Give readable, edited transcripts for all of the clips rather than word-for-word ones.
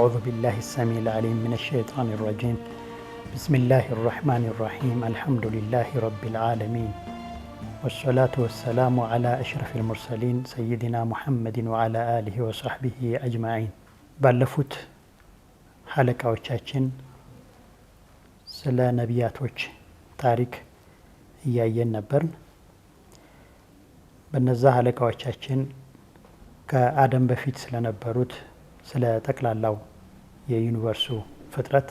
أعوذ بالله السميع العليم من الشيطان الرجيم بسم الله الرحمن الرحيم الحمد لله رب العالمين والصلاة والسلام على أشرف المرسلين سيدنا محمد وعلى آله وصحبه أجمعين ባለፉት ሐለቃዎቻችን ስለ ነቢያቶች ታሪክ እያየን ነበር። በነዛ ሐለቃዎቻችን ከአደም በፊት ስለነበሩት ስለ ጠቅላላው የዩኒቨርሱ ፍጥረት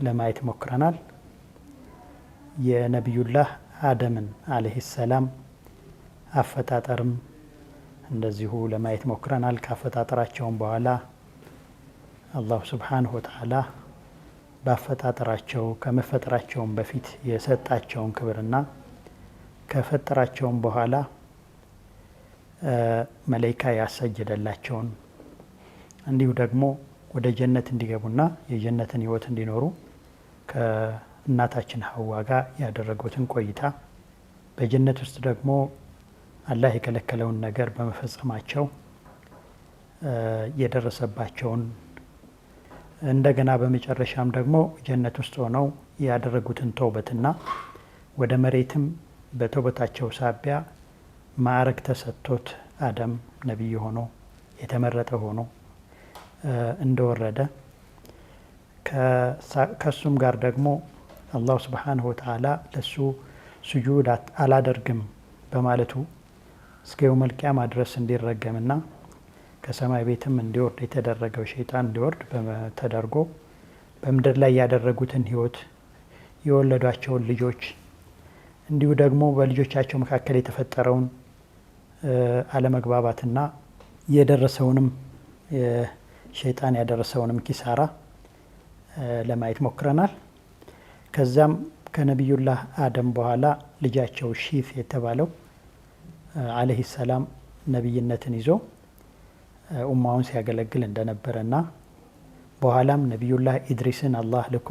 ለማየት ሞክረናል። የነቢዩላህ አደምን አለይሂ ሰላም አፈጣጠርም እንደዚሁ ለማየት ሞክረናል። ካፈጣጠራቸውም በኋላ አላህ ሱብሓነሁ ወተዓላ ባፈጣጠራቸው ከመፈጠራቸውም በፊት የሰጣቸውን ክብርና ከፈጠራቸውም በኋላ መላእክት ያሰጀደላቸውን እንዲሁ ደግሞ ወደ ጀነት እንዲገቡና የጀነትን ህይወት እንዲኖሩ ከእናታችን ሐዋ ጋር ያደረጉትን ቆይታ በጀነት ውስጥ ደግሞ አላህ የከለከለውን ነገር በመፈጸማቸው የደረሰባቸውን እንደገና በመጨረሻም ደግሞ ጀነት ውስጥ ሆነው ያደረጉትን ተውበትና ወደ መሬትም በተውበታቸው ሳቢያ ማዕረግ ተሰጥቶት አደም ነብይ ሆኖ የተመረጠ ሆኖ እንደወረደ ከሱም ጋር ደግሞ አላህ ሱብሓነሁ ወተዓላ ለሱ ስጁድ አላደርግም በማለቱ እስከ የውመል ቂያማ ድረስ እንዲረገምና ከሰማይ ቤትም እንዲወርድ የተደረገው ሸይጣን እንዲወርድ ተደርጎ በምድር ላይ ያደረጉትን ህይወት የወለዷቸውን ልጆች እንዲሁ ደግሞ በልጆቻቸው መካከል የተፈጠረውን አለመግባባትና የደረሰውንም ሸይጣን ያደረሰውንም ኪሳራ ለማየት ሞክረናል። ከዛም ከነቢዩላህ አደም በኋላ ልጃቸው ሺት የተባለው አለይሂ ሰላም ነብይነትን ይዞ ኡማውን ሲያገለግል እንደነበረና በኋላም ነቢዩላህ ኢድሪስን አላህ ልኮ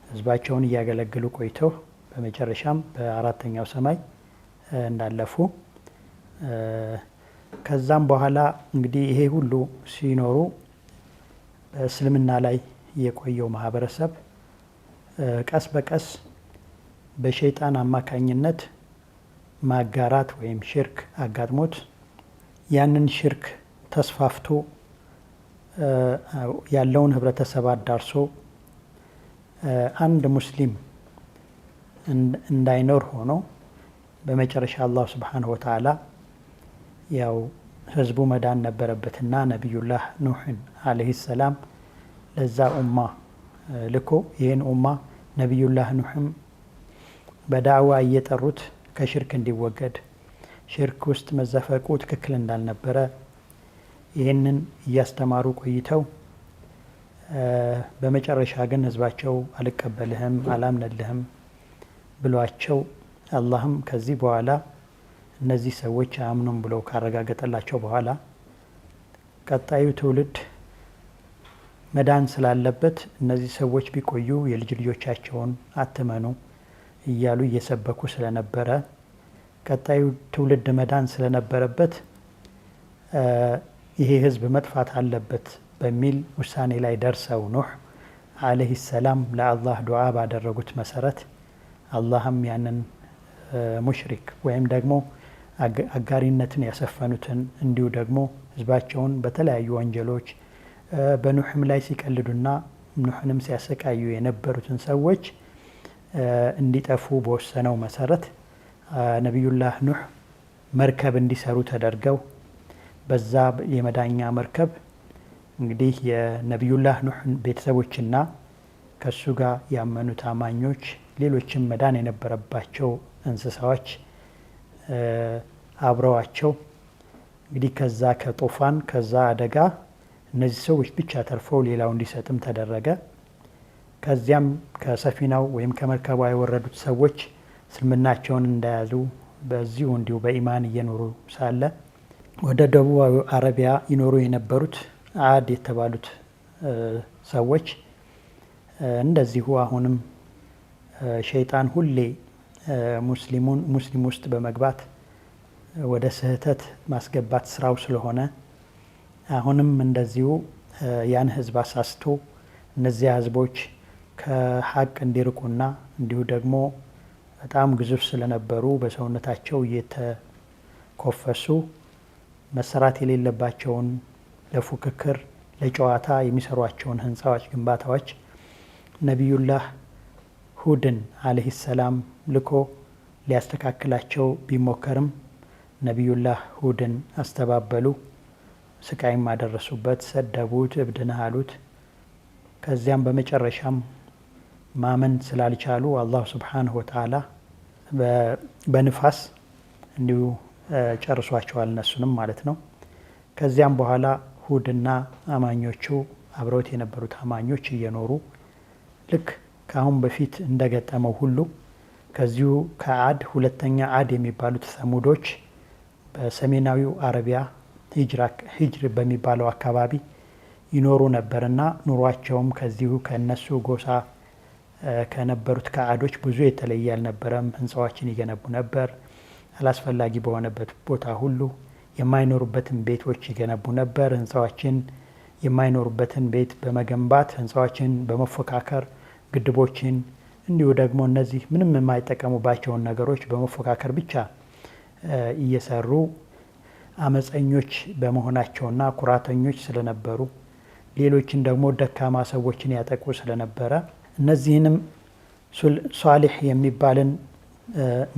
ህዝባቸውን እያገለገሉ ቆይተው በመጨረሻም በአራተኛው ሰማይ እንዳለፉ ከዛም በኋላ እንግዲህ ይሄ ሁሉ ሲኖሩ በእስልምና ላይ የቆየው ማህበረሰብ ቀስ በቀስ በሸይጣን አማካኝነት ማጋራት ወይም ሽርክ አጋጥሞት ያንን ሽርክ ተስፋፍቶ ያለውን ህብረተሰብ አዳርሶ አንድ ሙስሊም እንዳይኖር ሆኖ በመጨረሻ አላህ ሱብሓነሁ ወተዓላ ያው ህዝቡ መዳን ነበረበትና ነቢዩላህ ኑህን አለይሂ ሰላም ለዛ ኡማ ልኮ ይህን ኡማ ነቢዩላህ ኑህም በዳዕዋ እየጠሩት ከሽርክ እንዲወገድ ሽርክ ውስጥ መዘፈቁ ትክክል እንዳልነበረ ይህንን እያስተማሩ ቆይተው በመጨረሻ ግን ህዝባቸው አልቀበልህም አላምንልህም ብሏቸው አላህም ከዚህ በኋላ እነዚህ ሰዎች አያምኑም ብሎ ካረጋገጠላቸው በኋላ ቀጣዩ ትውልድ መዳን ስላለበት እነዚህ ሰዎች ቢቆዩ የልጅ ልጆቻቸውን አትመኑ እያሉ እየሰበኩ ስለነበረ ቀጣዩ ትውልድ መዳን ስለነበረበት ይሄ ህዝብ መጥፋት አለበት በሚል ውሳኔ ላይ ደርሰው ኑህ አለይሂ ሰላም ለአላህ ዱዓ ባደረጉት መሰረት አላህም ያንን ሙሽሪክ ወይም ደግሞ አጋሪነትን ያሰፈኑትን እንዲሁ ደግሞ ህዝባቸውን በተለያዩ ወንጀሎች በኑህም ላይ ሲቀልዱና ኑህንም ሲያሰቃዩ የነበሩትን ሰዎች እንዲጠፉ በወሰነው መሰረት ነቢዩላህ ኑህ መርከብ እንዲሰሩ ተደርገው በዛ የመዳኛ መርከብ እንግዲህ የነቢዩላህ ኑህ ቤተሰቦችና ከሱ ጋር ያመኑት አማኞች ሌሎችም መዳን የነበረባቸው እንስሳዎች አብረዋቸው እንግዲህ ከዛ ከጦፋን ከዛ አደጋ እነዚህ ሰዎች ብቻ ተርፈው ሌላው እንዲሰጥም ተደረገ። ከዚያም ከሰፊናው ወይም ከመርከቧ የወረዱት ሰዎች እስልምናቸውን እንደያዙ በዚሁ እንዲሁ በኢማን እየኖሩ ሳለ ወደ ደቡብ አረቢያ ይኖሩ የነበሩት አድ የተባሉት ሰዎች እንደዚሁ አሁንም ሸይጣን ሁሌ ሙስሊም ውስጥ በመግባት ወደ ስህተት ማስገባት ስራው ስለሆነ አሁንም እንደዚሁ ያን ህዝብ አሳስቶ እነዚያ ህዝቦች ከሀቅ እንዲርቁና እንዲሁ ደግሞ በጣም ግዙፍ ስለነበሩ በሰውነታቸው እየተኮፈሱ መሰራት የሌለባቸውን ለፉክክር ለጨዋታ የሚሰሯቸውን ህንፃዎች፣ ግንባታዎች ነቢዩላህ ሁድን አለይሂ ሰላም ልኮ ሊያስተካክላቸው ቢሞከርም ነቢዩላህ ሁድን አስተባበሉ፣ ስቃይም አደረሱበት፣ ሰደቡት፣ እብድ ነህ አሉት። ከዚያም በመጨረሻም ማመን ስላልቻሉ አላሁ ስብሓንሁ ወተዓላ በንፋስ እንዲሁ ጨርሷቸዋል፣ እነሱንም ማለት ነው። ከዚያም በኋላ ሁድና አማኞቹ አብረውት የነበሩት አማኞች እየኖሩ ልክ ከአሁን በፊት እንደገጠመው ሁሉ ከዚሁ ከአድ ሁለተኛ አድ የሚባሉት ሰሙዶች በሰሜናዊው አረቢያ ሂጅር በሚባለው አካባቢ ይኖሩ ነበርና ኑሯቸውም ከዚሁ ከነሱ ጎሳ ከነበሩት ከአዶች ብዙ የተለየ አልነበረም። ህንፃዎችን ይገነቡ ነበር። አላስፈላጊ በሆነበት ቦታ ሁሉ የማይኖሩበትን ቤቶች ይገነቡ ነበር። ህንፃዎችን የማይኖሩበትን ቤት በመገንባት ህንፃዎችን በመፎካከር ግድቦችን እንዲሁ ደግሞ እነዚህ ምንም የማይጠቀሙባቸውን ነገሮች በመፎካከር ብቻ እየሰሩ አመፀኞች በመሆናቸውና ኩራተኞች ስለነበሩ ሌሎችን ደግሞ ደካማ ሰዎችን ያጠቁ ስለነበረ እነዚህንም ሷሊሕ የሚባልን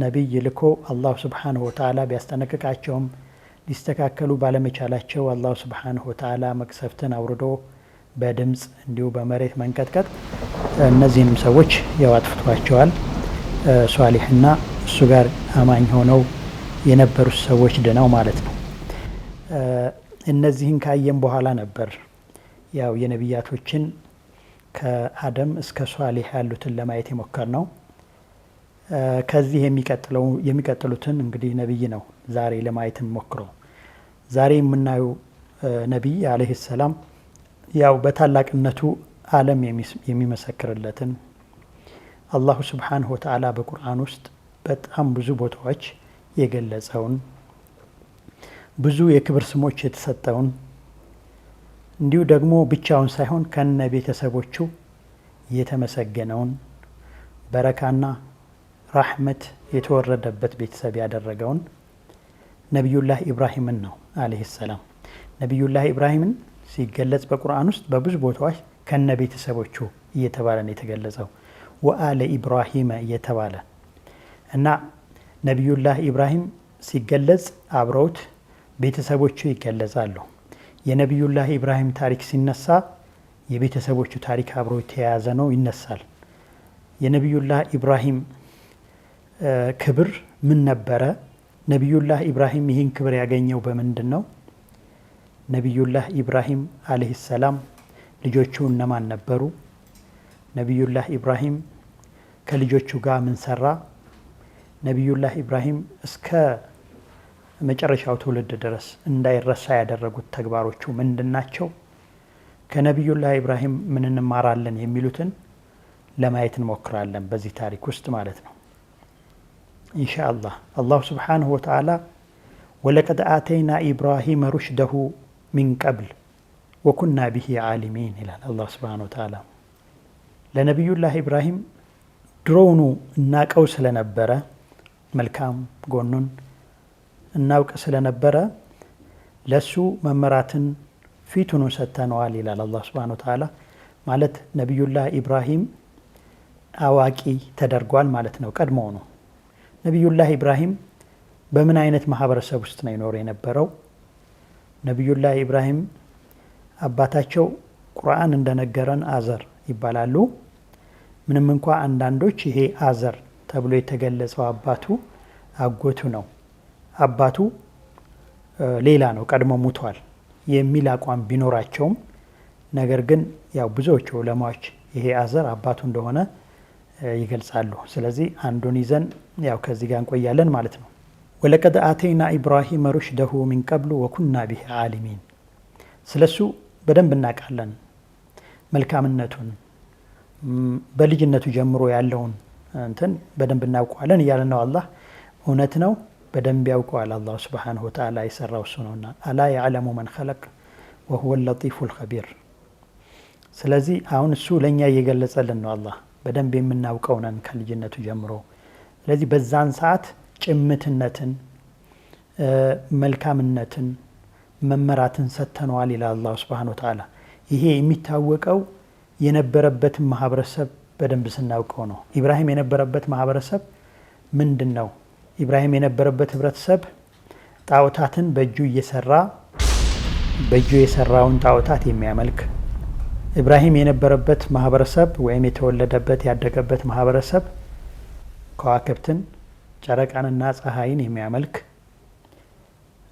ነቢይ ልኮ አላሁ ስብሓንሁ ወተዓላ ቢያስጠነቅቃቸውም ሊስተካከሉ ባለመቻላቸው አላሁ ስብሓንሁ ወተዓላ መቅሰፍትን አውርዶ በድምፅ እንዲሁ በመሬት መንቀጥቀጥ እነዚህንም ሰዎች ያው አጥፍቷቸዋል። ሷሊሕና እሱ ጋር አማኝ ሆነው የነበሩት ሰዎች ድነው ማለት ነው። እነዚህን ካየም በኋላ ነበር ያው የነቢያቶችን ከአደም እስከ ሷሊሕ ያሉትን ለማየት የሞከር ነው። ከዚህ የሚቀጥሉትን እንግዲህ ነቢይ ነው ዛሬ ለማየት ሞክረው። ዛሬ የምናየው ነቢይ አለይሂ ሰላም ያው በታላቅነቱ ዓለም የሚመሰክርለትን አላሁ ስብሓንሁ ወተዓላ በቁርአን ውስጥ በጣም ብዙ ቦታዎች የገለጸውን ብዙ የክብር ስሞች የተሰጠውን እንዲሁ ደግሞ ብቻውን ሳይሆን ከነ ቤተሰቦቹ የተመሰገነውን በረካና ራሕመት የተወረደበት ቤተሰብ ያደረገውን ነቢዩላህ ኢብራሂምን ነው አለይሂ ሰላም። ነቢዩላህ ኢብራሂምን ሲገለጽ በቁርአን ውስጥ በብዙ ቦታዎች ከነ ቤተሰቦቹ እየተባለ ነው የተገለጸው። ወአለ ኢብራሂም እየተባለ እና ነቢዩላህ ኢብራሂም ሲገለጽ አብረውት ቤተሰቦቹ ይገለጻሉ። የነቢዩላህ ኢብራሂም ታሪክ ሲነሳ የቤተሰቦቹ ታሪክ አብሮ የተያያዘ ነው ይነሳል። የነቢዩላህ ኢብራሂም ክብር ምን ነበረ? ነቢዩላህ ኢብራሂም ይህን ክብር ያገኘው በምንድን ነው? ነቢዩላህ ኢብራሂም አለይሂ ሰላም ልጆቹ እነማን ነበሩ? ነቢዩላህ ኢብራሂም ከልጆቹ ጋር ምን ሰራ? ነቢዩላህ ኢብራሂም እስከ መጨረሻው ትውልድ ድረስ እንዳይረሳ ያደረጉት ተግባሮቹ ምንድናቸው? ከነቢዩላህ ኢብራሂም ምን እንማራለን የሚሉትን ለማየት እንሞክራለን በዚህ ታሪክ ውስጥ ማለት ነው ኢንሻአላህ። አላሁ ስብሓንሁ ወተዓላ ወለቀድ አተይና ኢብራሂመ ሩሽደሁ ሚን ቀብል ወኩና ብሂ ዓሊሚን ይላል አላሁ ስብሓንሁ ወተዓላ። ለነቢዩላህ ኢብራሂም ድሮውኑ እናቀው ስለነበረ መልካም ጎኑን እናውቅ ስለነበረ ለሱ መመራትን ፊቱን ሰጥተነዋል ይላል አላህ ስብሓንሁ ወተዓላ። ማለት ነቢዩላህ ኢብራሂም አዋቂ ተደርጓል ማለት ነው። ቀድሞው ነው ነቢዩላህ ኢብራሂም በምን አይነት ማህበረሰብ ውስጥ ነው ይኖር የነበረው? ነቢዩላህ ኢብራሂም አባታቸው ቁርአን እንደነገረን አዘር ይባላሉ። ምንም እንኳ አንዳንዶች ይሄ አዘር ተብሎ የተገለጸው አባቱ አጎቱ ነው፣ አባቱ ሌላ ነው ቀድሞ ሙቷል የሚል አቋም ቢኖራቸውም ነገር ግን ያው ብዙዎቹ ዑለማዎች ይሄ አዘር አባቱ እንደሆነ ይገልጻሉ። ስለዚህ አንዱን ይዘን ያው ከዚህ ጋር እንቆያለን ማለት ነው። ወለቀድ አተይና ኢብራሂመ ሩሽደሁ ሚን ቀብሉ ወኩና ቢሂ ዓሊሚን። ስለሱ በደንብ እናውቃለን መልካምነቱን፣ በልጅነቱ ጀምሮ ያለውን እንትን በደንብ እናውቀዋለን እያለ ነው አላህ። እውነት ነው፣ በደንብ ያውቀዋል አላሁ ስብሓንሁ ወተዓላ የሰራው እሱ ነውና። አላ የዕለሙ መን ኸለቅ ወሁወ ለጢፉል ኸቢር። ስለዚህ አሁን እሱ ለኛ እየገለጸልን ነው። አላህ በደንብ የምናውቀው ነን ከልጅነቱ ጀምሮ። ስለዚህ በዛን ሰዓት ጭምትነትን፣ መልካምነትን፣ መመራትን ሰጥተነዋል ይላል አላህ ሱብሓነሁ ወተዓላ። ይሄ የሚታወቀው የነበረበትን ማህበረሰብ በደንብ ስናውቀው ነው። ኢብራሂም የነበረበት ማህበረሰብ ምንድን ነው? ኢብራሂም የነበረበት ህብረተሰብ ጣዖታትን በእጁ እየሰራ በእጁ የሰራውን ጣዖታት የሚያመልክ፣ ኢብራሂም የነበረበት ማህበረሰብ ወይም የተወለደበት ያደገበት ማህበረሰብ ከዋክብትን፣ ጨረቃንና ፀሐይን የሚያመልክ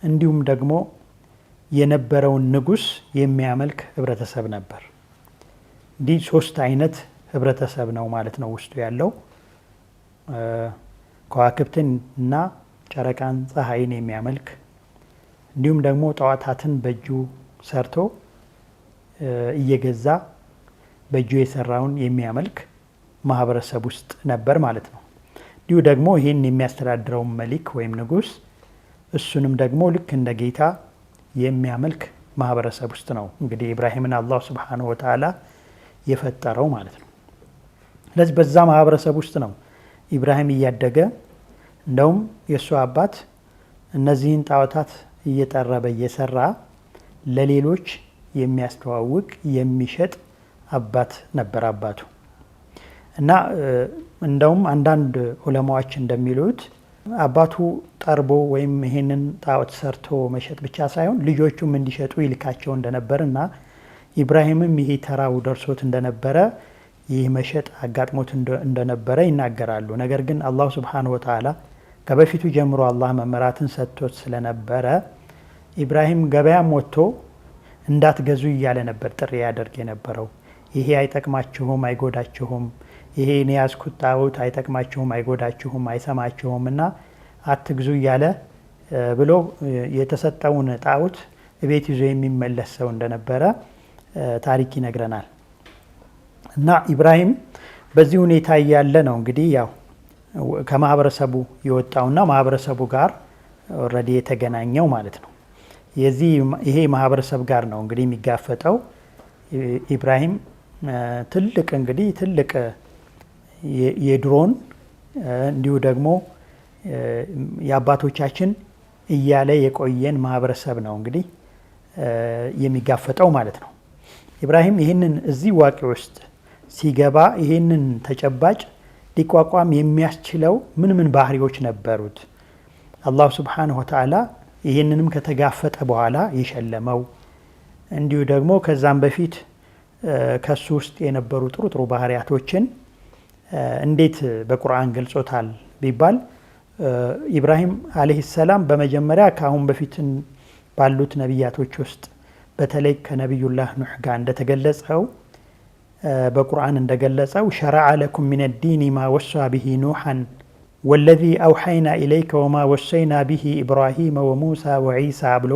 እንዲሁም ደግሞ የነበረውን ንጉስ የሚያመልክ ህብረተሰብ ነበር። እንዲህ ሶስት አይነት ህብረተሰብ ነው ማለት ነው ውስጡ ያለው። ከዋክብትን እና ጨረቃን፣ ፀሐይን የሚያመልክ እንዲሁም ደግሞ ጣዖታትን በእጁ ሰርቶ እየገዛ በእጁ የሰራውን የሚያመልክ ማህበረሰብ ውስጥ ነበር ማለት ነው። እንዲሁ ደግሞ ይህን የሚያስተዳድረውን መሊክ ወይም ንጉስ እሱንም ደግሞ ልክ እንደ ጌታ የሚያመልክ ማህበረሰብ ውስጥ ነው እንግዲህ ኢብራሂምን አላህ ሱብሓነሁ ወተዓላ የፈጠረው ማለት ነው። ስለዚህ በዛ ማህበረሰብ ውስጥ ነው ኢብራሂም እያደገ፣ እንደውም የእሱ አባት እነዚህን ጣዖታት እየጠረበ እየሰራ ለሌሎች የሚያስተዋውቅ የሚሸጥ አባት ነበር አባቱ። እና እንደውም አንዳንድ ዑለማዎች እንደሚሉት አባቱ ጠርቦ ወይም ይሄንን ጣዖት ሰርቶ መሸጥ ብቻ ሳይሆን ልጆቹም እንዲሸጡ ይልካቸው እንደነበር እና ኢብራሂምም ይሄ ተራው ደርሶት እንደነበረ ይህ መሸጥ አጋጥሞት እንደነበረ ይናገራሉ። ነገር ግን አላህ ሱብሓነሁ ወተዓላ ከበፊቱ ጀምሮ አላህ መመራትን ሰጥቶት ስለነበረ ኢብራሂም ገበያም ወጥቶ እንዳትገዙ እያለ ነበር ጥሪ ያደርግ የነበረው። ይሄ አይጠቅማችሁም፣ አይጎዳችሁም፣ ይሄ እኔ ያዝኩት ጣዖት አይጠቅማችሁም፣ አይጎዳችሁም፣ አይሰማችሁም እና አትግዙ እያለ ብሎ የተሰጠውን ጣዖት ቤት ይዞ የሚመለስ ሰው እንደነበረ ታሪክ ይነግረናል። እና ኢብራሂም በዚህ ሁኔታ እያለ ነው እንግዲህ ያው ከማህበረሰቡ የወጣውና ማህበረሰቡ ጋር ኦልሬዲ የተገናኘው ማለት ነው። ይሄ ማህበረሰብ ጋር ነው እንግዲህ የሚጋፈጠው ኢብራሂም ትልቅ የድሮን እንዲሁ ደግሞ የአባቶቻችን እያለ የቆየን ማህበረሰብ ነው እንግዲህ የሚጋፈጠው ማለት ነው። ኢብራሂም ይህንን እዚህ ዋቂ ውስጥ ሲገባ ይህንን ተጨባጭ ሊቋቋም የሚያስችለው ምን ባህሪዎች ነበሩት? አላህ ሱብሓነሁ ወተዓላ ይህንንም ከተጋፈጠ በኋላ የሸለመው እንዲሁ ደግሞ ከዛም በፊት ከሱ ውስጥ የነበሩ ጥሩ ባህሪያቶችን እንዴት በቁርአን ገልጾታል ቢባል ኢብራሂም አለይሂ ሰላም በመጀመሪያ ከአሁን በፊት ባሉት ነቢያቶች ውስጥ በተለይ ከነቢዩላህ ኑህ ጋር እንደተገለጸው በቁርአን እንደገለጸው ሸረዐ ለኩም ሚነ ዲኒ ማ ወሳ ቢሂ ኑሐን ወለዚ አውሐይና ኢለይከ ወማ ወሰይና ቢሂ ኢብራሂመ ወሙሳ ወዒሳ ብሎ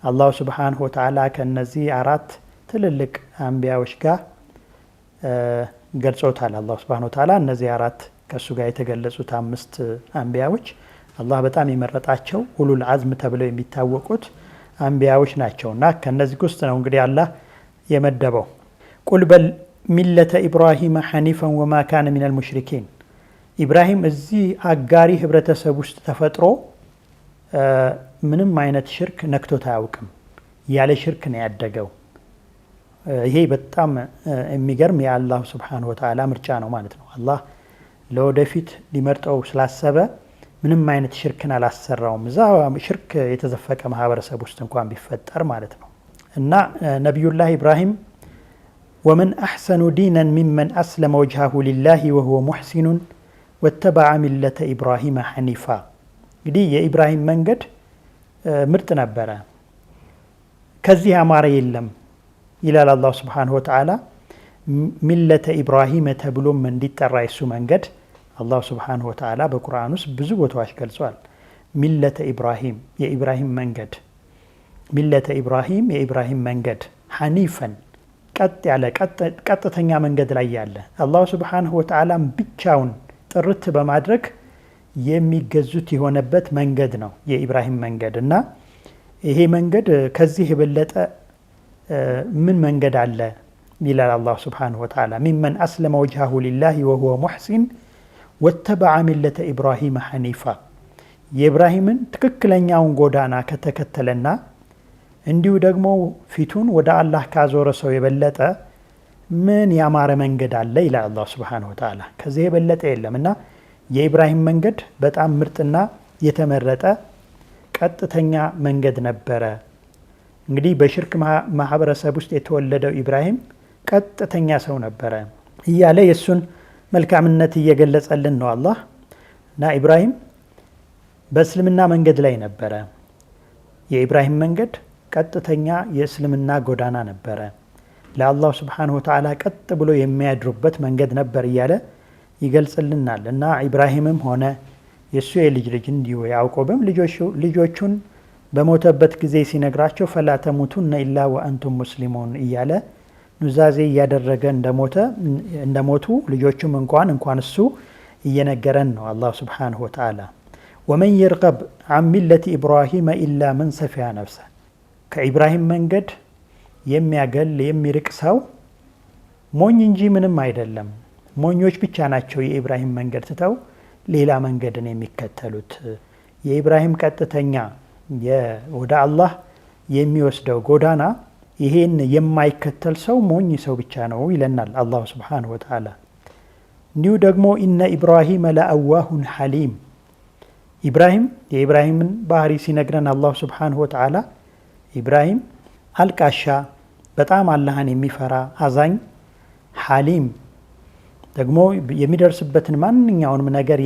አላሁ ሱብሓነሁ ወተዓላ ከነዚህ አራት ትልልቅ አንቢያዎች ጋር ገልጾታል። አላሁ ሱብሓነሁ ወተዓላ እነዚህ አራት ከእሱ ጋር የተገለጹት 5 አንቢያዎች አላህ በጣም የመረጣቸው ኡሉል አዝም ተብለው የሚታወቁት አንቢያዎች ናቸውና ከነዚህ ውስጥ ነው እንግዲህ አላህ የመደበው። ቁል በል ሚለተ ኢብራሂመ ሐኒፈን ወማ ካነ ሚነል ሙሽሪኪን። ኢብራሂም እዚህ አጋሪ ህብረተሰብ ውስጥ ተፈጥሮ ምንም አይነት ሽርክ ነክቶት አያውቅም። ያለ ሽርክ ነው ያደገው። ይሄ በጣም የሚገርም የአላህ ሱብሓነሁ ወተዓላ ምርጫ ነው ማለት ነው። አላህ ለወደፊት ሊመርጠው ስላሰበ ምንም አይነት ሽርክን አላሰራውም። እዛ ሽርክ የተዘፈቀ ማህበረሰብ ውስጥ እንኳን ቢፈጠር ማለት ነው። እና ነቢዩላህ ኢብራሂም ወመን አሕሰኑ ዲነን ሚመን አስለመ ወጅሀሁ ሊላሂ ወሁወ ሙሕሲኑን ወተበዐ ሚለተ ኢብራሂመ ሐኒፋ። እንግዲህ የኢብራሂም መንገድ ምርጥ ነበረ፣ ከዚህ ያማረ የለም ይላል አላህ ሱብሓነሁ ወተዓላ። ሚለተ ኢብራሂመ ተብሎም እንዲጠራ የሱ መንገድ አላህ ሱብሓነሁ ወተዓላ በቁርአን ውስጥ ብዙ ቦታዎች ገልጿል። ሚለተ ኢብራሂም የኢብራሂም መንገድ፣ ሚለተ ኢብራሂም የኢብራሂም መንገድ፣ ሐኒፈን ቀጥ ያለ ቀጥተኛ መንገድ ላይ ያለ አላህ ሱብሓነሁ ወተዓላም ብቻውን ጥርት በማድረግ የሚገዙት የሆነበት መንገድ ነው የኢብራሂም መንገድ። እና ይሄ መንገድ ከዚህ የበለጠ ምን መንገድ አለ ይላል አላህ ሱብሓነሁ ወተዓላ ሚመን አስለመ ወጅሀሁ ሊላሂ ወሁወ ሙሕሲን ወተበዐ ሚለተ ኢብራሂመ ሐኒፋ የኢብራሂምን ትክክለኛውን ጎዳና ከተከተለና እንዲሁ ደግሞ ፊቱን ወደ አላህ ካዞረ ሰው የበለጠ ምን ያማረ መንገድ አለ ይላል አላህ ሱብሓነሁ ወተዓላ። ከዚህ የበለጠ የለም እና የኢብራሂም መንገድ በጣም ምርጥና የተመረጠ ቀጥተኛ መንገድ ነበረ። እንግዲህ በሽርክ ማህበረሰብ ውስጥ የተወለደው ኢብራሂም ቀጥተኛ ሰው ነበረ እያለ የእሱን መልካምነት እየገለጸልን ነው አላህ። እና ኢብራሂም በእስልምና መንገድ ላይ ነበረ። የኢብራሂም መንገድ ቀጥተኛ የእስልምና ጎዳና ነበረ። ለአላህ ሱብሓነሁ ወተዓላ ቀጥ ብሎ የሚያድሩበት መንገድ ነበር እያለ ይገልጽልናል። እና ኢብራሂምም ሆነ የእሱ የልጅ ልጅ እንዲሁ ያዕቆብም ልጆቹን በሞተበት ጊዜ ሲነግራቸው ፈላ ተሙቱነ ኢላ ወአንቱም ሙስሊሙን እያለ ኑዛዜ እያደረገ እንደሞቱ ልጆቹም እንኳን እሱ እየነገረን ነው አላህ ሱብሓነሁ ወተዓላ። ወመን የርገብ አን ሚለቲ ኢብራሂመ ኢላ መን ሰፊሀ ነፍሰ ከኢብራሂም መንገድ የሚያገል የሚርቅ ሰው ሞኝ እንጂ ምንም አይደለም። ሞኞች ብቻ ናቸው የኢብራሂም መንገድ ትተው ሌላ መንገድን የሚከተሉት። የኢብራሂም ቀጥተኛ ወደ አላህ የሚወስደው ጎዳና ይሄን የማይከተል ሰው ሞኝ ሰው ብቻ ነው ይለናል አላህ ሱብሓነሁ ወተዓላ። እንዲሁ ደግሞ ኢነ ኢብራሂመ ለአዋሁን ሐሊም ኢብራሂም የኢብራሂምን ባህሪ ሲነግረን አላህ ሱብሓነሁ ወተዓላ ኢብራሂም አልቃሻ፣ በጣም አላህን የሚፈራ አዛኝ፣ ሐሊም ደግሞ የሚደርስበትን ማንኛውንም ነገር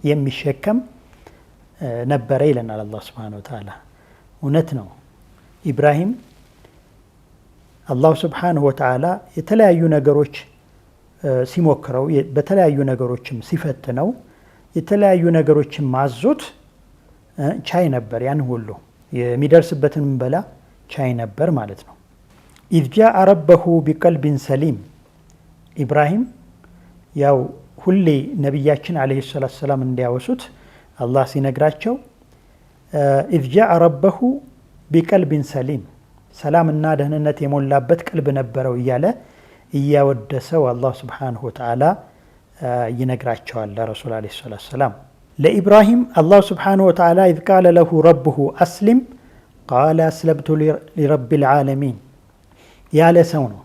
የሚሸከም ነበረ ይለናል አላህ ሱብሓነሁ ወተዓላ። እውነት ነው። ኢብራሂም አላህ ሱብሓነሁ ወተዓላ የተለያዩ ነገሮች ሲሞክረው በተለያዩ ነገሮችም ሲፈትነው የተለያዩ ነገሮችን ማዞት ቻይ ነበር። ያን ሁሉ የሚደርስበትን በላ ቻይ ነበር ማለት ነው። ኢዝ ጃአ ረበሁ ቢቀልቢን ሰሊም ኢብራሂም ያው ሁሌ ነቢያችን ዓለይሂ ሰላቱ ወሰላም እንዲያወሱት አላህ ሲነግራቸው ኢዝ ጃአ ረበሁ ቢቀልቢን ሰሊም ሰላምና ደህንነት የሞላበት ቀልብ ነበረው እያለ እያወደሰው አላህ ሱብሓነሁ ወተዓላ ይነግራቸዋል ለረሱል ዓለይሂ ሰላቱ ወሰላም። ለኢብራሂም አላህ ሱብሓነሁ ወተዓላ ኢዝ ቃለ ለሁ ረብሁ አስሊም ቃለ አስለምቱ ሊረቢል ዓለሚን ያለ ሰው ነው።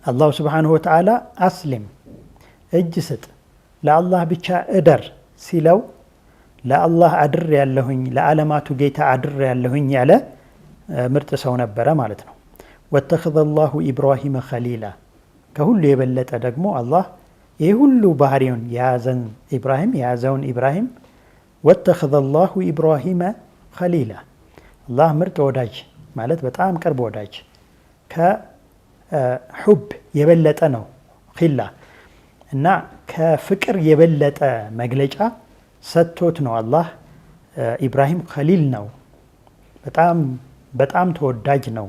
አላሁ ሱብሓነሁ ወተዓላ አስሊም እጅ ስጥ፣ ለአላህ ብቻ እደር ሲለው ለአላህ አድር ያለሁኝ ለዓለማቱ ጌታ አድር ያለሁኝ ያለ ምርጥ ሰው ነበረ ማለት ነው። ወተኸዘ አላሁ ኢብራሂመ ኸሊላ ከሁሉ የበለጠ ደግሞ አላህ ይህ ሁሉ ባህሪውን የያዘውን ኢብራሂም ወተኸዘ አላሁ ኢብራሂመ ኸሊላ አላህ ምርጥ ወዳጅ ማለት በጣም ቅርብ ወዳጅ ከሑብ የበለጠ ነው ኺላ እና ከፍቅር የበለጠ መግለጫ ሰጥቶት ነው አላህ ኢብራሂም ኸሊል ነው በጣም ተወዳጅ ነው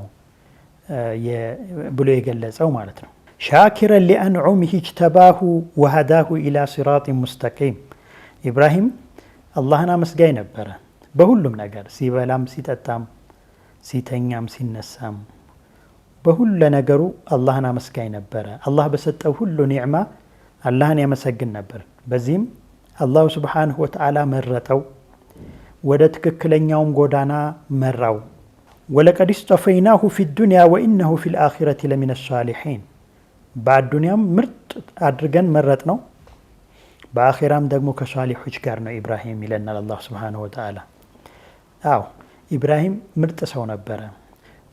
ብሎ የገለጸው ማለት ነው። ሻኪረን ሊአንዑሚሂ እጅተባሁ ወሀዳሁ ኢላ ሲራጢን ሙስተቂም ኢብራሂም አላህን አመስጋኝ ነበረ በሁሉም ነገር፣ ሲበላም ሲጠጣም ሲተኛም ሲነሳም በሁሉ ነገሩ አላህን አመስጋኝ ነበረ። አላህ በሰጠው ሁሉ ኒዕማ አላህን ያመሰግን ነበር። በዚህም አላሁ ሱብሓነሁ ወተዓላ መረጠው፣ ወደ ትክክለኛውም ጎዳና መራው። ወለቀድ ስጠፈይናሁ ፊ ዱንያ ወኢነሁ ፊል አኺረቲ ለሚነ ሳሊሒን በአዱንያም ምርጥ አድርገን መረጥ ነው፣ በአኺራም ደግሞ ከሷሊሖች ጋር ነው ኢብራሂም ይለናል አላህ ሱብሓነሁ ወተዓላ። አዎ ኢብራሂም ምርጥ ሰው ነበረ።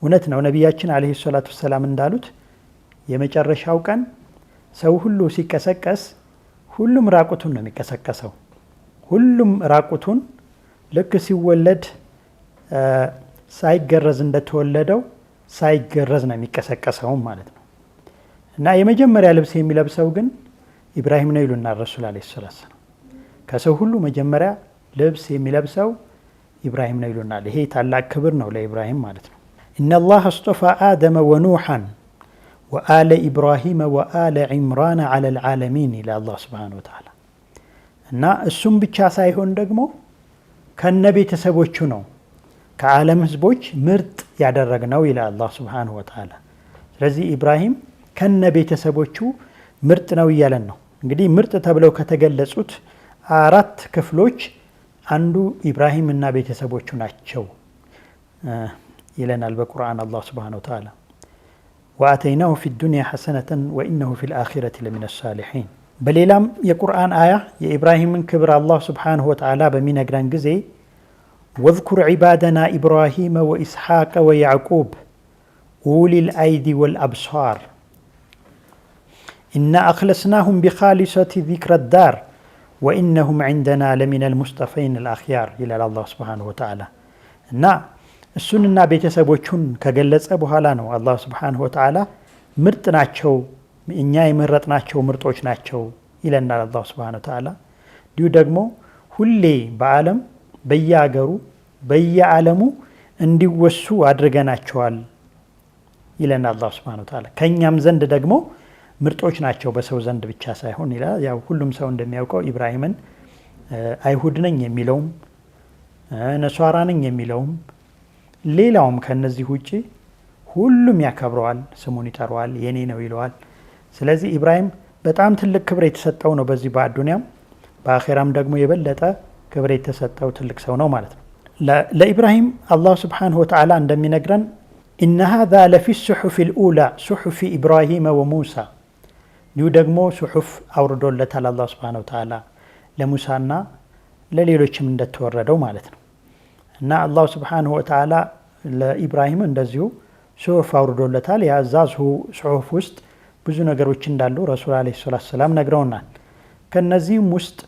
እውነት ነው። ነቢያችን ዓለይሂ ሰላቱ ወሰላም እንዳሉት የመጨረሻው ቀን ሰው ሁሉ ሲቀሰቀስ ሁሉም ራቁቱን ነው የሚቀሰቀሰው። ሁሉም ራቁቱን ልክ ሲወለድ ሳይገረዝ እንደተወለደው ሳይገረዝ ነው የሚቀሰቀሰው ማለት ነው። እና የመጀመሪያ ልብስ የሚለብሰው ግን ኢብራሂም ነው ይሉናል ረሱል ዓለይሂ ሰላቱ ወሰላም። ከሰው ሁሉ መጀመሪያ ልብስ የሚለብሰው ኢብራሂም ነው ይሉናል። ይሄ ታላቅ ክብር ነው ለኢብራሂም ማለት ነው። ኢነላህ አስጠፋ አደመ ወኑሐን ወአለ ኢብራሂመ ወአለ ዒምራን ዐለል ዓለሚን ይላል አላህ ሱብሓነሁ ወተዓላ። እና እሱም ብቻ ሳይሆን ደግሞ ከነ ቤተሰቦቹ ነው ከዓለም ህዝቦች ምርጥ ያደረግነው ይላል አላህ ሱብሓነሁ ወተዓላ። ስለዚህ ኢብራሂም ከነ ቤተሰቦቹ ምርጥ ነው እያለን ነው። እንግዲህ ምርጥ ተብለው ከተገለጹት 4 ክፍሎች አንዱ ኢብራሂም እና ቤተሰቦቹ ናቸው ይለናል በቁርአን አላህ ሱብሓነሁ ወተዓላ። ወአተይናሁ ፊ ዱንያ ሐሰነተን ወኢነሁ ፊል አኺረቲ ለሚነ ሳሊሒን። በሌላም የቁርአን አያ የኢብራሂምን ክብር አላህ ሱብሓነሁ ወተዓላ በሚነግረን ጊዜ ወዝኩር ዒባደና ኢብራሂመ ወኢስሐቀ ወያዕቁብ ኡሊል አይዲ ወልአብሳር ኢና አኽለስናሁም ቢኻሊሰቲ ዚክረ ዳር ወኢነሁም ዒንደና ለሚነል ሙስጠፈይን አልአኽያር ይላል አላህ ሱብሓነሁ ወተዓላ። እና እሱንና ቤተሰቦቹን ከገለጸ በኋላ ነው አላህ ሱብሓነሁ ወተዓላ ምርጥ ናቸው፣ እኛ የመረጥናቸው ምርጦች ናቸው ይለናል አላህ ሱብሓነሁ ወተዓላ። እንዲሁ ደግሞ ሁሌ በዓለም በየአገሩ በየዓለሙ እንዲወሱ አድርገናቸዋል ይለናል አላህ ሱብሓነሁ ወተዓላ። ከእኛም ዘንድ ደግሞ ምርጦች ናቸው በሰው ዘንድ ብቻ ሳይሆን ይላል። ያው ሁሉም ሰው እንደሚያውቀው ኢብራሂምን አይሁድ ነኝ የሚለውም ነሷራ ነኝ የሚለውም ሌላውም ከነዚህ ውጪ ሁሉም ያከብረዋል፣ ስሙን ይጠራዋል፣ የኔ ነው ይለዋል። ስለዚህ ኢብራሂም በጣም ትልቅ ክብር የተሰጠው ነው በዚህ በአዱንያም በአኼራም ደግሞ የበለጠ ክብር የተሰጠው ትልቅ ሰው ነው ማለት ነው። ለኢብራሂም አላህ ሱብሓነሁ ወተዓላ እንደሚነግረን ኢነ ሃዛ ለፊ ሱሑፊ ልኡላ ሱሑፊ ኢብራሂመ ወሙሳ፣ እንዲሁ ደግሞ ሱሑፍ አውርዶለታል አላህ ሱብሓነሁ ወተዓላ ለሙሳና ለሌሎችም እንደተወረደው ማለት ነው። እና አላህ ሱብሓነሁ ወተዓላ ለኢብራሂም እንደዚሁ ሱሑፍ አውርዶለታል። የአዛዙ ሱሑፍ ውስጥ ብዙ ነገሮች እንዳሉ ረሱል ዓለይሂ ሰላቱ ወሰላም ነግረውናል። ከነዚህም ውስጥ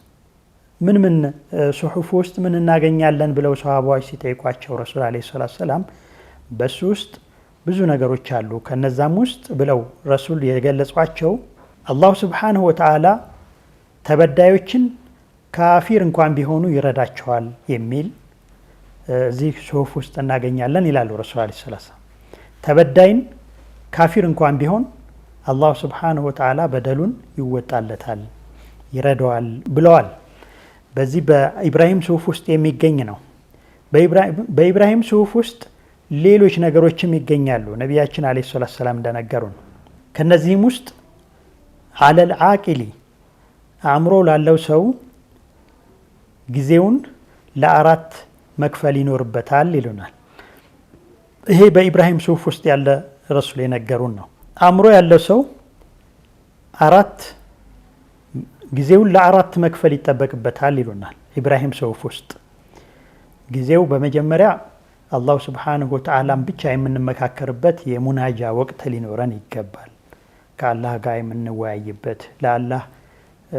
ምን ሱሑፍ ውስጥ ምን እናገኛለን ብለው ሰሃባዎች ሲጠይቋቸው ረሱል ዓለይሂ ሰላቱ ወሰላም በሱ ውስጥ ብዙ ነገሮች አሉ፣ ከነዛም ውስጥ ብለው ረሱል የገለጿቸው አላሁ ሱብሓነሁ ወተዓላ ተበዳዮችን ካፊር እንኳን ቢሆኑ ይረዳቸዋል የሚል እዚህ ሱሑፍ ውስጥ እናገኛለን ይላሉ ረሱል ዓለይሂ ሰላቱ ወሰላም። ተበዳይን ካፊር እንኳን ቢሆን አላሁ ሱብሓነሁ ወተዓላ በደሉን ይወጣለታል፣ ይረዳዋል ብለዋል። በዚህ በኢብራሂም ሱሑፍ ውስጥ የሚገኝ ነው። በኢብራሂም ሱሑፍ ውስጥ ሌሎች ነገሮችም ይገኛሉ። ነቢያችን ዓለይሂ ሰላቱ ወሰላም እንደነገሩን ከነዚህም ውስጥ አለል ዓቂሊ አእምሮ ላለው ሰው ጊዜውን ለ4 መክፈል ይኖርበታል ይሉናል። ይሄ በኢብራሂም ሱሑፍ ውስጥ ያለ ረሱል የነገሩን ነው። አእምሮ ያለው ሰው ጊዜውን ለ4 መክፈል ይጠበቅበታል ይሉናል። ኢብራሂም ሱሑፍ ውስጥ ጊዜው በመጀመሪያ አላሁ ሱብሓነሁ ወተዓላን ብቻ የምንመካከርበት የሙናጃ ወቅት ሊኖረን ይገባል። ከአላህ ጋር የምንወያይበት፣ ለአላህ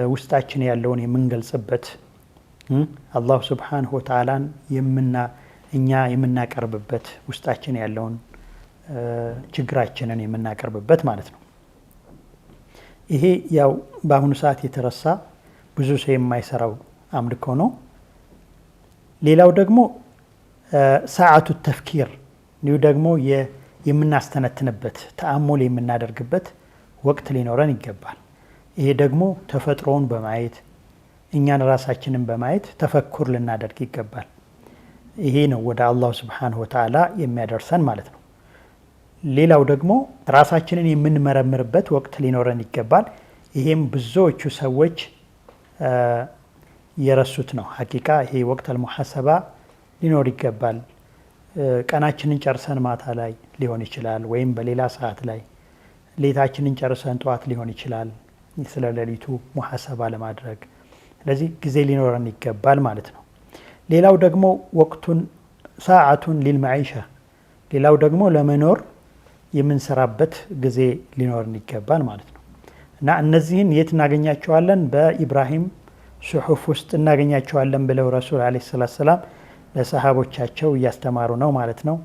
ውስጣችን ያለውን የምንገልጽበት፣ አላሁ ሱብሓነሁ ወተዓላን እኛ የምናቀርብበት፣ ውስጣችን ያለውን ችግራችንን የምናቀርብበት ማለት ነው። ይሄ ያው በአሁኑ ሰዓት የተረሳ ብዙ ሰው የማይሰራው አምልኮ ነው። ሌላው ደግሞ ሰዓቱ ተፍኪር፣ እንዲሁ ደግሞ የምናስተነትንበት ተአሙል የምናደርግበት ወቅት ሊኖረን ይገባል። ይሄ ደግሞ ተፈጥሮውን በማየት እኛን ራሳችንን በማየት ተፈኩር ልናደርግ ይገባል። ይሄ ነው ወደ አላሁ ሱብሓነሁ ወተዓላ የሚያደርሰን ማለት ነው። ሌላው ደግሞ ራሳችንን የምንመረምርበት ወቅት ሊኖረን ይገባል። ይሄም ብዙዎቹ ሰዎች የረሱት ነው። ሐቂቃ ይሄ ወቅት አልሙሐሰባ ሊኖር ይገባል። ቀናችንን ጨርሰን ማታ ላይ ሊሆን ይችላል፣ ወይም በሌላ ሰዓት ላይ ሌታችንን ጨርሰን ጠዋት ሊሆን ይችላል፣ ስለ ሌሊቱ ሙሐሰባ ለማድረግ። ስለዚህ ጊዜ ሊኖረን ይገባል ማለት ነው። ሌላው ደግሞ ወቅቱን ሰዓቱን ሊልመዒሻ፣ ሌላው ደግሞ ለመኖር የምንሰራበት ጊዜ ሊኖረን ይገባል ማለት ነው። እና እነዚህን የት እናገኛቸዋለን? በኢብራሂም ሱሑፍ ውስጥ እናገኛቸዋለን ብለው ረሱል ዓለይሂ ሰላቱ ወሰላም ለሰሃቦቻቸው እያስተማሩ ነው ማለት ነው።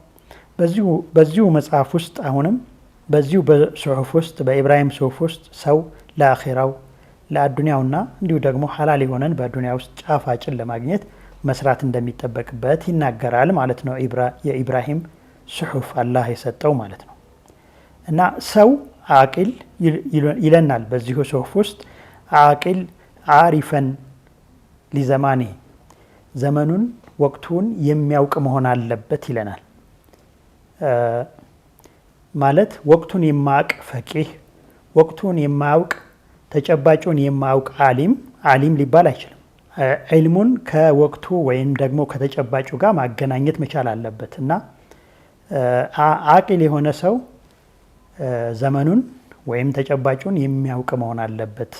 በዚሁ መጽሐፍ ውስጥ አሁንም በዚሁ በሱሑፍ ውስጥ በኢብራሂም ሱሑፍ ውስጥ ሰው ለአኺራው ለአዱንያውና እንዲሁ ደግሞ ሐላል የሆነን በአዱንያ ውስጥ ጫፋጭን ለማግኘት መስራት እንደሚጠበቅበት ይናገራል ማለት ነው። የኢብራሂም ሱሑፍ አላህ የሰጠው ማለት ነው። እና ሰው አቂል ይለናል በዚሁ ሱሑፍ ውስጥ አቂል ዓሪፈን ሊዘማኔ፣ ዘመኑን ወቅቱን የሚያውቅ መሆን አለበት ይለናል። ማለት ወቅቱን የማያውቅ ፈቂህ፣ ወቅቱን የማያውቅ ተጨባጩን የማያውቅ ዓሊም ሊባል አይችልም። ዒልሙን ከወቅቱ ወይም ደግሞ ከተጨባጩ ጋር ማገናኘት መቻል አለበት እና አቂል የሆነ ሰው ዘመኑን ወይም ተጨባጩን የሚያውቅ መሆን አለበት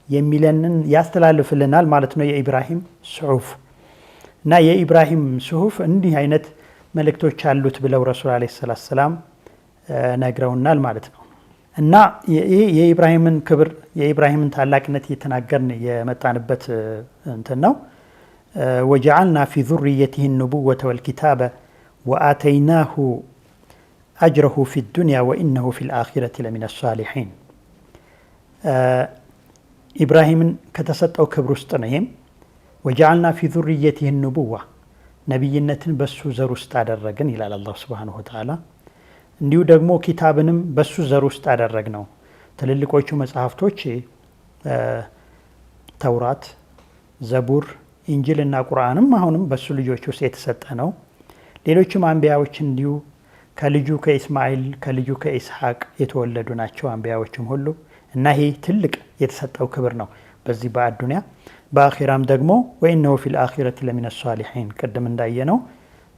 የሚለንን ያስተላልፍልናል ማለት ነው የኢብራሂም ሱሑፍ። እና የኢብራሂም ሱሑፍ እንዲህ አይነት መልእክቶች አሉት ብለው ረሱል ዓለይሂ ሰላቱ ወሰላም ነግረውናል ማለት ነው። እና ይሄ የኢብራሂምን ክብር የኢብራሂምን ታላቅነት እየተናገርን የመጣንበት እንትን ነው። ወጀዐልና ፊ ዙርየቲሂ ኑቡወተ ወልኪታበ ወአተይናሁ አጅረሁ ፊ ዱንያ ወኢነሁ ፊል አኺረቲ ለሚነ ሳሊሒን። ኢብራሂምን ከተሰጠው ክብር ውስጥ ነው ይሄም። ወጀዐልና ፊ ዙርየቲሂ ኑቡዋ ነቢይነትን በሱ ዘር ውስጥ አደረግን ይላል አላሁ ሱብሓነሁ ወተዓላ። እንዲሁ ደግሞ ኪታብንም በሱ ዘር ውስጥ አደረግ ነው። ትልልቆቹ መጽሐፍቶች ተውራት፣ ዘቡር፣ ኢንጂል እና ቁርአንም አሁንም በሱ ልጆች ውስጥ የተሰጠ ነው። ሌሎችም አንቢያዎች እንዲሁ ከልጁ ከኢስማኤል ከልጁ ከኢስሐቅ የተወለዱ ናቸው አንቢያዎችም ሁሉ እና ይሄ ትልቅ የተሰጠው ክብር ነው በዚህ በአዱንያ። በአኺራም ደግሞ ወኢነሁ ፊል አኺረቲ ለሚነ ሷሊሒን ቅድም እንዳየነው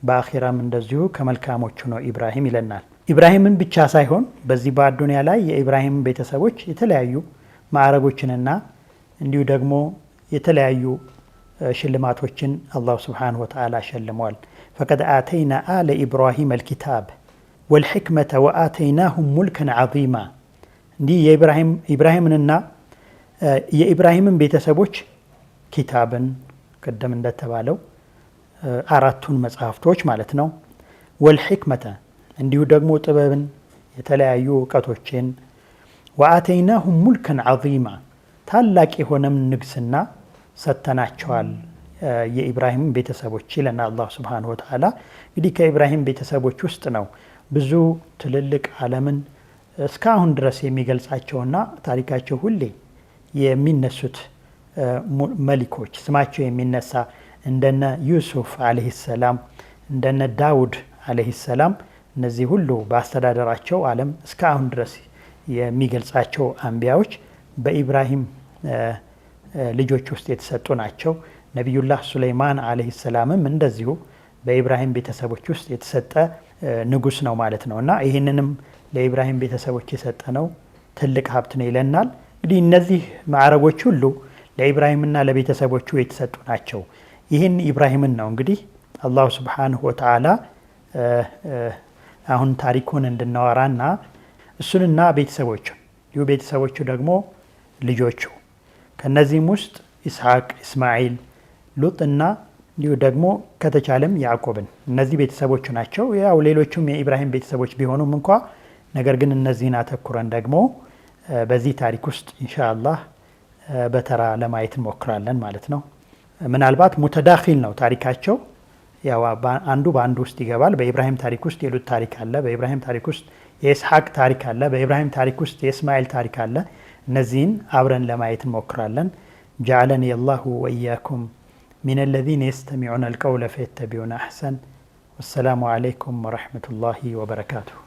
በአኺራም እንደዚሁ ከመልካሞቹ ነው ኢብራሂም ይለናል። ኢብራሂምን ብቻ ሳይሆን በዚህ በአዱንያ ላይ የኢብራሂም ቤተሰቦች የተለያዩ ማዕረጎችንና እንዲሁ ደግሞ የተለያዩ ሽልማቶችን አላሁ ስብሓነሁ ወተዓላ ሸልመዋል። ፈቀድ አተይና አለ ኢብራሂም አልኪታብ ወልሕክመተ ወአተይናሁም ሙልከን ዐዚማ። እንዲህ ኢብራሂምንና የኢብራሂምን ቤተሰቦች ኪታብን ቅድም እንደተባለው አራቱን መጽሐፍቶች ማለት ነው። ወልሕክመተ እንዲሁ ደግሞ ጥበብን የተለያዩ እውቀቶችን፣ ወአተይናሁም ሙልከን ዐዚማ ታላቅ የሆነም ንግስና ሰጥተናቸዋል የኢብራሂም ቤተሰቦች ይለናል አላሁ ስብሓነሁ ወተዓላ። እንግዲህ ከኢብራሂም ቤተሰቦች ውስጥ ነው ብዙ ትልልቅ ዓለምን እስካሁን ድረስ የሚገልጻቸውና ታሪካቸው ሁሌ የሚነሱት መሊኮች ስማቸው የሚነሳ እንደነ ዩሱፍ አለይሂ ሰላም እንደነ ዳውድ አለይሂ ሰላም እነዚህ ሁሉ በአስተዳደራቸው ዓለም እስካሁን ድረስ የሚገልጻቸው አንቢያዎች በኢብራሂም ልጆች ውስጥ የተሰጡ ናቸው። ነቢዩላህ ሱለይማን አለይሂ ሰላምም እንደዚሁ በኢብራሂም ቤተሰቦች ውስጥ የተሰጠ ንጉስ ነው ማለት ነው እና ይህንንም ለኢብራሂም ቤተሰቦች የሰጠ ነው ትልቅ ሀብት ነው ይለናል። እንግዲህ እነዚህ ማዕረጎች ሁሉ ለኢብራሂምና ለቤተሰቦቹ የተሰጡ ናቸው። ይህን ኢብራሂምን ነው እንግዲህ አላሁ ስብሓነሁ ወተዓላ አሁን ታሪኩን እንድናወራና እሱንና ቤተሰቦቹን እንዲሁ ቤተሰቦቹ ደግሞ ልጆቹ ከነዚህም ውስጥ ኢስሐቅ፣ እስማኤል፣ ሉጥና እንዲሁ ደግሞ ከተቻለም ያዕቆብን እነዚህ ቤተሰቦቹ ናቸው። ያው ሌሎቹም የኢብራሂም ቤተሰቦች ቢሆኑም እንኳ ነገር ግን እነዚህን አተኩረን ደግሞ በዚህ ታሪክ ውስጥ ኢንሻአላህ በተራ ለማየት እንሞክራለን ማለት ነው። ምናልባት ሙተዳኺል ነው ታሪካቸው። ያው አንዱ በአንዱ ውስጥ ይገባል። በኢብራሂም ታሪክ ውስጥ የሉጥ ታሪክ አለ። በኢብራሂም ታሪክ ውስጥ የኢስሐቅ ታሪክ አለ። በኢብራሂም ታሪክ ውስጥ የእስማኤል ታሪክ አለ። እነዚህን አብረን ለማየት እንሞክራለን። ጀዐለኒ አላሁ ወኢያኩም ሚነ ለዚነ የስተሚዑነ አልቀውለ ፈየተቢዑነ አሕሰን። ወሰላሙ ዓለይኩም ወረሕመቱላሂ ወበረካቱሁ።